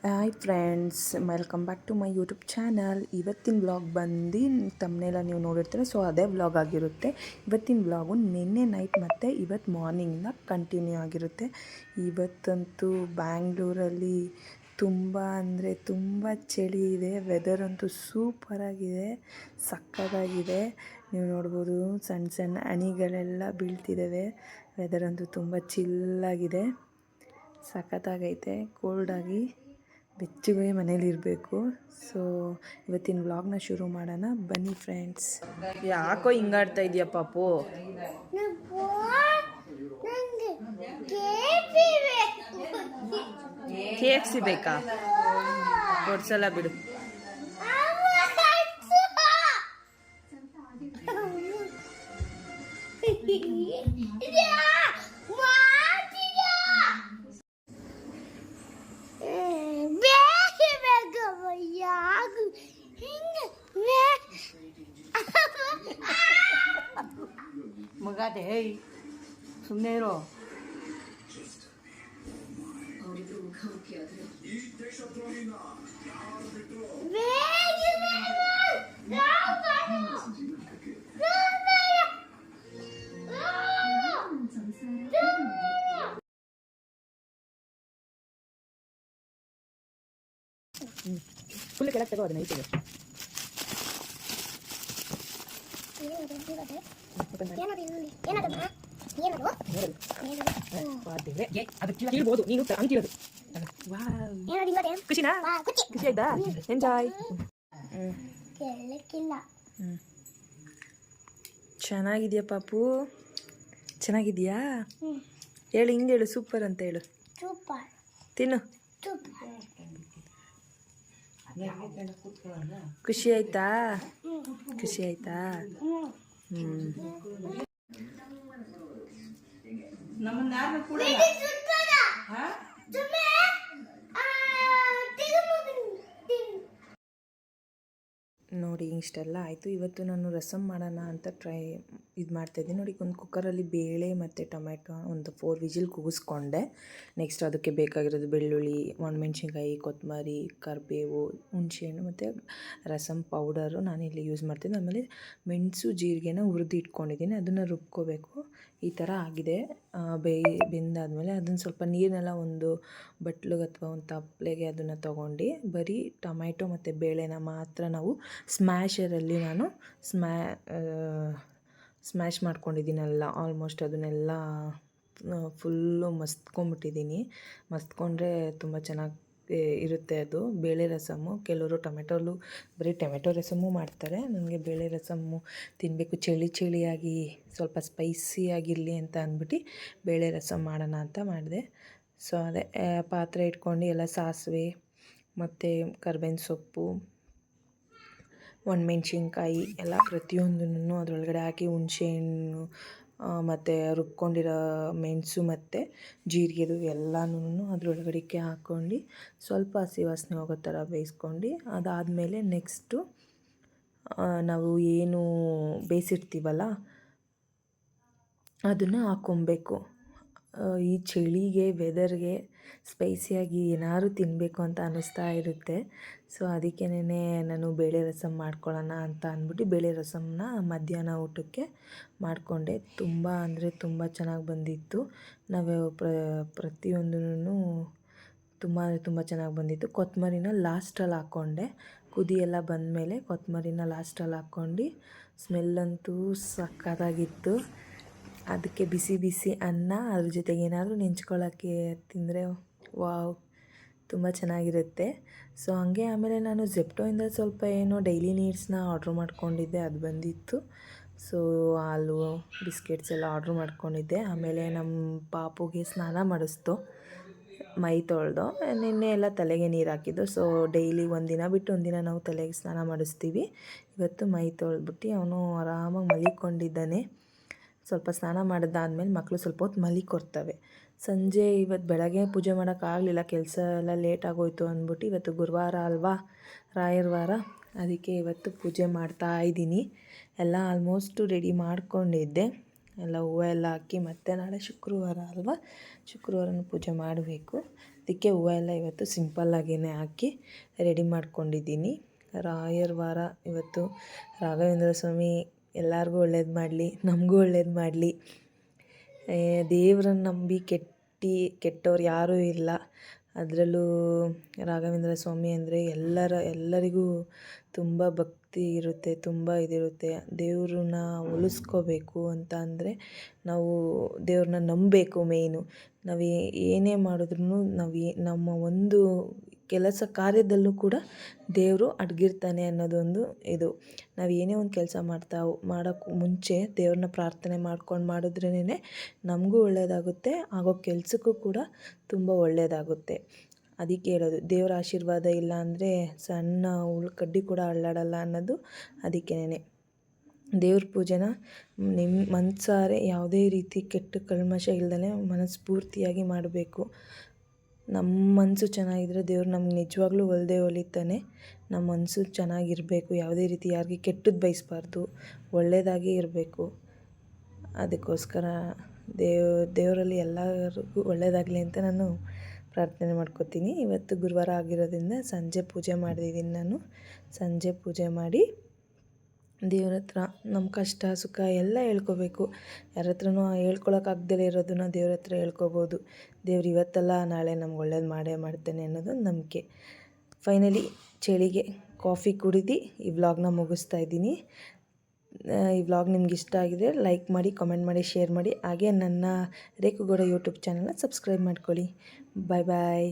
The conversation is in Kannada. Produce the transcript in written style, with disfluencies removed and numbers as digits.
Hi friends, welcome back to my YouTube channel. ಇವತ್ತಿನ ವ್ಲಾಗ್ ಬಂದು ತಮ್ಮನೆಲ್ಲ ನೀವು ನೋಡಿರ್ತೀರ, ಸೊ ಅದೇ ವ್ಲಾಗ್ ಆಗಿರುತ್ತೆ. ಇವತ್ತಿನ ವ್ಲಾಗು ನಿನ್ನೆ ನೈಟ್ ಮತ್ತು ಇವತ್ತು ಮಾರ್ನಿಂಗಿಂದ ಕಂಟಿನ್ಯೂ ಆಗಿರುತ್ತೆ. ಇವತ್ತಂತೂ ಬ್ಯಾಂಗ್ಳೂರಲ್ಲಿ ತುಂಬ ಅಂದರೆ ತುಂಬ ಚಳಿ ಇದೆ. ವೆದರ್ ಅಂತೂ ಸೂಪರಾಗಿದೆ, ಸಕ್ಕತ್ತಾಗಿದೆ. ನೀವು ನೋಡ್ಬೋದು ಸಣ್ಣ ಸಣ್ಣ ಹನಿಗಳೆಲ್ಲ ಬೀಳ್ತಿದ್ದಾವೆ. ವೆದರ್ ಅಂತೂ ತುಂಬ ಚಿಲ್ಲಾಗಿದೆ, ಸಖತ್ತಾಗೈತೆ. ಕೋಲ್ಡಾಗಿ ಬೆಚ್ಚಗೆ ಮನೇಲಿರಬೇಕು. ಸೊ ಇವತ್ತಿನ ವ್ಲಾಗ್ನ ಶುರು ಮಾಡೋಣ ಬನ್ನಿ ಫ್ರೆಂಡ್ಸ್. ಯಾಕೋ ಹಿಂಗಾಡ್ತಾ ಇದೆಯಾ ಪಾಪು? KFC ಬೇಕಾ? ಕೊಡ್ಸಲ್ಲ ಬಿಡು. ಮಗಾದೆ ಹೇಯ್ ಸುಮ್ಮನೆ ಇರೋ. ಫುಲ್ ಕೆಳಗೆ ತಗೋ ಅದನ್ನ. ಐತೆ ಖುಷಿನಾ? ಖುಷಿ ಆಯ್ತಾ? ಎಂಜಾಯ್. ಚೆನ್ನಾಗಿದ್ಯಾ ಪಾಪು? ಚೆನ್ನಾಗಿದ್ಯಾ? ಹೇಳು, ಹಿಂಗೆ ಹೇಳು, ಸೂಪರ್ ಅಂತ ಹೇಳು. ತಿನ್ನು. ಖುಷಿ ಆಯ್ತಾ? ಖುಷಿ ಆಯ್ತಾ? ನೋಡಿ ಇಷ್ಟೆಲ್ಲ ಆಯಿತು. ಇವತ್ತು ನಾನು ರಸಮ್ ಮಾಡೋಣ ಅಂತ ಇದು ಮಾಡ್ತಾಯಿದ್ದೀನಿ. ನೋಡಿ, ಒಂದು ಕುಕ್ಕರಲ್ಲಿ ಬೇಳೆ ಮತ್ತು ಟೊಮೆಟೊ ಒಂದು 4 ವಿಜಿಲ್ ಕೂಗಿಸ್ಕೊಂಡೆ. ನೆಕ್ಸ್ಟ್ ಅದಕ್ಕೆ ಬೇಕಾಗಿರೋದು ಬೆಳ್ಳುಳ್ಳಿ, ಒಣಮೆಣ್ಸಿನ್ಕಾಯಿ, ಕೊತ್ತಂಬರಿ, ಕರಿಬೇವು, ಹುಣಸೆಹಣ್ಣು ಮತ್ತು ರಸಮ್ ಪೌಡರು ನಾನಿಲ್ಲಿ ಯೂಸ್ ಮಾಡ್ತೀನಿ. ಆಮೇಲೆ ಮೆಣಸು ಜೀರಿಗೆನ ಹುರಿದು ಇಟ್ಕೊಂಡಿದ್ದೀನಿ, ಅದನ್ನು ರುಬ್ಕೋಬೇಕು. ಈ ಥರ ಆಗಿದೆ. ಬೆಂದಾದಮೇಲೆ ಅದನ್ನು ಸ್ವಲ್ಪ ನೀರನ್ನೆಲ್ಲ ಒಂದು ಬಟ್ಲಿಗೆ ಅಥವಾ ಒಂದು ತಪ್ಪಲೆಗೆ ಅದನ್ನು ತೊಗೊಂಡು ಬರೀ ಟೊಮೆಟೊ ಮತ್ತು ಬೇಳೆನ ಮಾತ್ರ ನಾವು ಸ್ಮ್ಯಾಶರಲ್ಲಿ ನಾನು ಸ್ಮ್ಯಾಶ್ ಮಾಡ್ಕೊಂಡಿದ್ದೀನಲ್ಲ, ಆಲ್ಮೋಸ್ಟ್ ಅದನ್ನೆಲ್ಲ ಫುಲ್ಲು ಮಸ್ತ್ಕೊಂಡ್ಬಿಟ್ಟಿದ್ದೀನಿ. ಮಸ್ತ್ಕೊಂಡ್ರೆ ತುಂಬ ಚೆನ್ನಾಗಿ ಇರುತ್ತೆ ಅದು ಬೇಳೆ ರಸಮ್ಮು. ಕೆಲವರು ಬರೀ ಟೊಮೆಟೊ ರಸಮ್ಮು ಮಾಡ್ತಾರೆ. ನನಗೆ ಬೇಳೆ ರಸಮ್ಮು ತಿನ್ನಬೇಕು, ಚಳಿಯಾಗಿ ಸ್ವಲ್ಪ ಸ್ಪೈಸಿಯಾಗಿರಲಿ ಅಂತ ಅಂದ್ಬಿಟ್ಟು ಬೇಳೆ ರಸಮ್ ಮಾಡೋಣ ಅಂತ ಮಾಡಿದೆ. ಸೊ ಅದೇ ಪಾತ್ರೆ ಇಟ್ಕೊಂಡು ಎಲ್ಲ ಸಾಸಿವೆ ಮತ್ತು ಕರ್ಬೇವಿನ ಸೊಪ್ಪು, ಒಣಮೆಣ್ಸಿನ್ಕಾಯಿ ಎಲ್ಲ ಪ್ರತಿಯೊಂದನ್ನು ಅದರೊಳಗಡೆ ಹಾಕಿ, ಹುಣಸೆಹಣ್ಣು ಮತ್ತು ರುಬ್ಕೊಂಡಿರೋ ಮೆಣಸು ಮತ್ತು ಜೀರಿಗೆದು ಎಲ್ಲನೂ ಅದರೊಳಗಡೆಗೆ ಹಾಕ್ಕೊಂಡು ಸ್ವಲ್ಪ ಹಸಿ ವಾಸನೆ ಹೋಗೋ ಥರ ಬೇಯಿಸ್ಕೊಂಡು, ಅದಾದಮೇಲೆ ನೆಕ್ಸ್ಟು ನಾವು ಏನು ಬೇಯಿಸಿರ್ತೀವಲ್ಲ ಅದನ್ನು ಹಾಕ್ಕೊಬೇಕು. ಈ ಚಳಿಗೆ ವೆದರ್ಗೆ ಸ್ಪೈಸಿಯಾಗಿ ಏನಾದ್ರು ತಿನ್ನಬೇಕು ಅಂತ ಅನ್ನಿಸ್ತಾ ಇರುತ್ತೆ. ಸೊ ಅದಕ್ಕೇ ನಾನು ಬೇಳೆ ರಸಮ್ ಮಾಡ್ಕೊಳ್ಳೋಣ ಅಂತ ಅಂದ್ಬಿಟ್ಟು ಬೇಳೆ ರಸಮ್ನ ಮಧ್ಯಾಹ್ನ ಊಟಕ್ಕೆ ಮಾಡಿಕೊಂಡೆ. ತುಂಬ ಅಂದರೆ ತುಂಬ ಚೆನ್ನಾಗಿ ಬಂದಿತ್ತು. ನಾವು ಪ್ರತಿಯೊಂದೂ ತುಂಬ ಅಂದರೆ ತುಂಬ ಚೆನ್ನಾಗಿ ಬಂದಿತ್ತು. ಕೊತ್ತಂಬರಿನ ಲಾಸ್ಟಲ್ಲಿ ಹಾಕ್ಕೊಂಡೆ. ಕುದಿ ಎಲ್ಲ ಬಂದಮೇಲೆ ಕೊತ್ತಂಬರಿನ ಲಾಸ್ಟಲ್ಲಿ ಹಾಕ್ಕೊಂಡು, ಸ್ಮೆಲ್ಲಂತೂ ಸಕ್ಕತ್ತಾಗಿತ್ತು. ಅದಕ್ಕೆ ಬಿಸಿ ಬಿಸಿ ಅನ್ನ, ಅದ್ರ ಜೊತೆಗೆ ಏನಾದರೂ ನೆಂಚ್ಕೊಳ್ಳೋಕ್ಕೆ ತಿಂದರೆ ವಾವ್, ತುಂಬ ಚೆನ್ನಾಗಿರುತ್ತೆ. ಸೊ ಹಂಗೆ ಆಮೇಲೆ ನಾನು ಜೆಪ್ಟೋಯಿಂದ ಸ್ವಲ್ಪ ಏನೋ ಡೈಲಿ ನೀಡ್ಸ್ನ ಆರ್ಡ್ರ್ ಮಾಡ್ಕೊಂಡಿದ್ದೆ, ಅದು ಬಂದಿತ್ತು. ಸೊ ಹಾಲು, ಬಿಸ್ಕೆಟ್ಸ್ ಎಲ್ಲ ಆರ್ಡ್ರ್ ಮಾಡ್ಕೊಂಡಿದ್ದೆ. ಆಮೇಲೆ ನಮ್ಮ ಪಾಪುಗೆ ಸ್ನಾನ ಮಾಡಿಸ್ತು, ಮೈ ತೊಳೆದು. ನಿನ್ನೆ ಎಲ್ಲ ತಲೆಗೆ ನೀರು ಹಾಕಿದ್ದು. ಸೊ ಡೈಲಿ ಒಂದಿನ ಬಿಟ್ಟು ಒಂದಿನ ನಾವು ತಲೆಗೆ ಸ್ನಾನ ಮಾಡಿಸ್ತೀವಿ. ಇವತ್ತು ಮೈ ತೊಳೆದ್ಬಿಟ್ಟು ಅವನು ಆರಾಮಾಗಿ ಮಲಿಕೊಂಡಿದ್ದಾನೆ. ಸ್ವಲ್ಪ ಸ್ನಾನ ಮಾಡಿದ್ದಾದ್ಮೇಲೆ ಮಕ್ಕಳು ಸ್ವಲ್ಪ ಹೊತ್ತು ಮಲಿಕೊಡ್ತವೆ. ಸಂಜೆ ಇವತ್ತು ಬೆಳಗ್ಗೆ ಪೂಜೆ ಮಾಡೋಕ್ಕಾಗಲಿಲ್ಲ, ಕೆಲಸ ಎಲ್ಲ ಲೇಟಾಗೋಯ್ತು ಅಂದ್ಬಿಟ್ಟು. ಇವತ್ತು ಗುರುವಾರ ಅಲ್ವಾ, ರಾಯರ ವಾರ, ಅದಕ್ಕೆ ಇವತ್ತು ಪೂಜೆ ಮಾಡ್ತಾಯಿದ್ದೀನಿ. ಎಲ್ಲ ಆಲ್ಮೋಸ್ಟು ರೆಡಿ ಮಾಡ್ಕೊಂಡಿದ್ದೆ, ಎಲ್ಲ ಹೂವು ಎಲ್ಲ ಹಾಕಿ. ಮತ್ತು ನಾಳೆ ಶುಕ್ರವಾರ ಅಲ್ವಾ, ಶುಕ್ರವಾರನೂ ಪೂಜೆ ಮಾಡಬೇಕು. ಅದಕ್ಕೆ ಹೂವು ಎಲ್ಲ ಇವತ್ತು ಸಿಂಪಲ್ಲಾಗೇ ಹಾಕಿ ರೆಡಿ ಮಾಡ್ಕೊಂಡಿದ್ದೀನಿ. ರಾಯರ ವಾರ ಇವತ್ತು. ರಾಘವೇಂದ್ರ ಸ್ವಾಮಿ ಎಲ್ಲರಿಗೂ ಒಳ್ಳೇದು ಮಾಡಲಿ, ನಮಗೂ ಒಳ್ಳೇದು ಮಾಡಲಿ. ದೇವ್ರನ್ನ ನಂಬಿ ಕೆಟ್ಟವ್ರು ಯಾರೂ ಇಲ್ಲ. ಅದರಲ್ಲೂ ರಾಘವೇಂದ್ರ ಸ್ವಾಮಿ ಅಂದರೆ ಎಲ್ಲರಿಗೂ ತುಂಬ ಭಕ್ತಿ ಇರುತ್ತೆ, ತುಂಬ ಇದಿರುತ್ತೆ. ದೇವ್ರನ್ನ ಉಳಿಸ್ಕೋಬೇಕು ಅಂತ ಅಂದರೆ ನಾವು ದೇವ್ರನ್ನ ನಂಬಬೇಕು ಮೇಯ್ನು. ನಾವು ಏನೇ ಮಾಡಿದ್ರೂ ನಮ್ಮ ಒಂದು ಕೆಲಸ ಕಾರ್ಯದಲ್ಲೂ ಕೂಡ ದೇವರು ಅಡಗಿರ್ತಾನೆ ಅನ್ನೋದೊಂದು ಇದು. ನಾವು ಏನೇ ಒಂದು ಕೆಲಸ ಮಾಡೋಕ್ಕೂ ಮುಂಚೆ ದೇವ್ರನ್ನ ಪ್ರಾರ್ಥನೆ ಮಾಡ್ಕೊಂಡು ಮಾಡಿದ್ರೇ ನಮಗೂ ಒಳ್ಳೆಯದಾಗುತ್ತೆ, ಆಗೋ ಕೆಲಸಕ್ಕೂ ಕೂಡ ತುಂಬ ಒಳ್ಳೆಯದಾಗುತ್ತೆ. ಅದಕ್ಕೆ ಹೇಳೋದು, ದೇವರ ಆಶೀರ್ವಾದ ಇಲ್ಲ ಅಂದರೆ ಸಣ್ಣ ಉಳ್ಕಡ್ಡಿ ಕೂಡ ಅಳ್ಳಾಡಲ್ಲ ಅನ್ನೋದು ಅದಕ್ಕೇನೆ. ದೇವ್ರ ಪೂಜೆನ ನಿಮ್ಮ ಮನಸಾರೆ ಯಾವುದೇ ರೀತಿ ಕೆಟ್ಟ ಕಲ್ಮಶ ಇಲ್ದೇ ಮನಸ್ಫೂರ್ತಿಯಾಗಿ ಮಾಡಬೇಕು. ನಮ್ಮ ಮನಸ್ಸು ಚೆನ್ನಾಗಿದ್ದರೆ ದೇವ್ರು ನಮ್ಗೆ ನಿಜವಾಗ್ಲೂ ಒಲಿತಾನೆ. ನಮ್ಮ ಮನಸ್ಸು ಚೆನ್ನಾಗಿರಬೇಕು, ಯಾವುದೇ ರೀತಿ ಯಾರಿಗೆ ಕೆಟ್ಟದ್ದು ಬಯಸಬಾರ್ದು, ಒಳ್ಳೆಯದಾಗೇ ಇರಬೇಕು. ಅದಕ್ಕೋಸ್ಕರ ದೇವರಲ್ಲಿ ಎಲ್ಲರಿಗೂ ಒಳ್ಳೆಯದಾಗಲಿ ಅಂತ ನಾನು ಪ್ರಾರ್ಥನೆ ಮಾಡ್ಕೋತೀನಿ. ಇವತ್ತು ಗುರುವಾರ ಆಗಿರೋದ್ರಿಂದ ಸಂಜೆ ಪೂಜೆ ಮಾಡಿದ್ದೀನಿ ನಾನು. ಸಂಜೆ ಪೂಜೆ ಮಾಡಿ ದೇವ್ರ ಹತ್ರ ನಮ್ಮ ಕಷ್ಟ ಸುಖ ಎಲ್ಲ ಹೇಳ್ಕೊಬೇಕು. ಯಾರ ಹತ್ರನೂ ಹೇಳ್ಕೊಳಕ್ಕಾಗ್ದಲೇ ಇರೋದನ್ನ ದೇವ್ರ ಹತ್ರ ಹೇಳ್ಕೊಬೋದು. ದೇವ್ರು ಇವತ್ತಲ್ಲ ನಾಳೆ ನಮ್ಗೆ ಒಳ್ಳೇದು ಮಾಡೇ ಮಾಡ್ತಾನೆ ಅನ್ನೋದೊಂದು ನಂಬಿಕೆ. ಫೈನಲಿ ಚಳಿಗೆ ಕಾಫಿ ಕುಡಿದು ಈ ವ್ಲಾಗ್ನ ಮುಗಿಸ್ತಾ ಇದ್ದೀನಿ. ಈ ವ್ಲಾಗ್ ನಿಮ್ಗೆ ಇಷ್ಟ ಆಗಿದರೆ ಲೈಕ್ ಮಾಡಿ, ಕಾಮೆಂಟ್ ಮಾಡಿ, ಶೇರ್ ಮಾಡಿ. ಹಾಗೆ ನನ್ನ ರೇಖುಗೌಡ ಯೂಟ್ಯೂಬ್ ಚಾನಲ್ನ ಸಬ್ಸ್ಕ್ರೈಬ್ ಮಾಡ್ಕೊಳ್ಳಿ. ಬಾಯ್ ಬಾಯ್.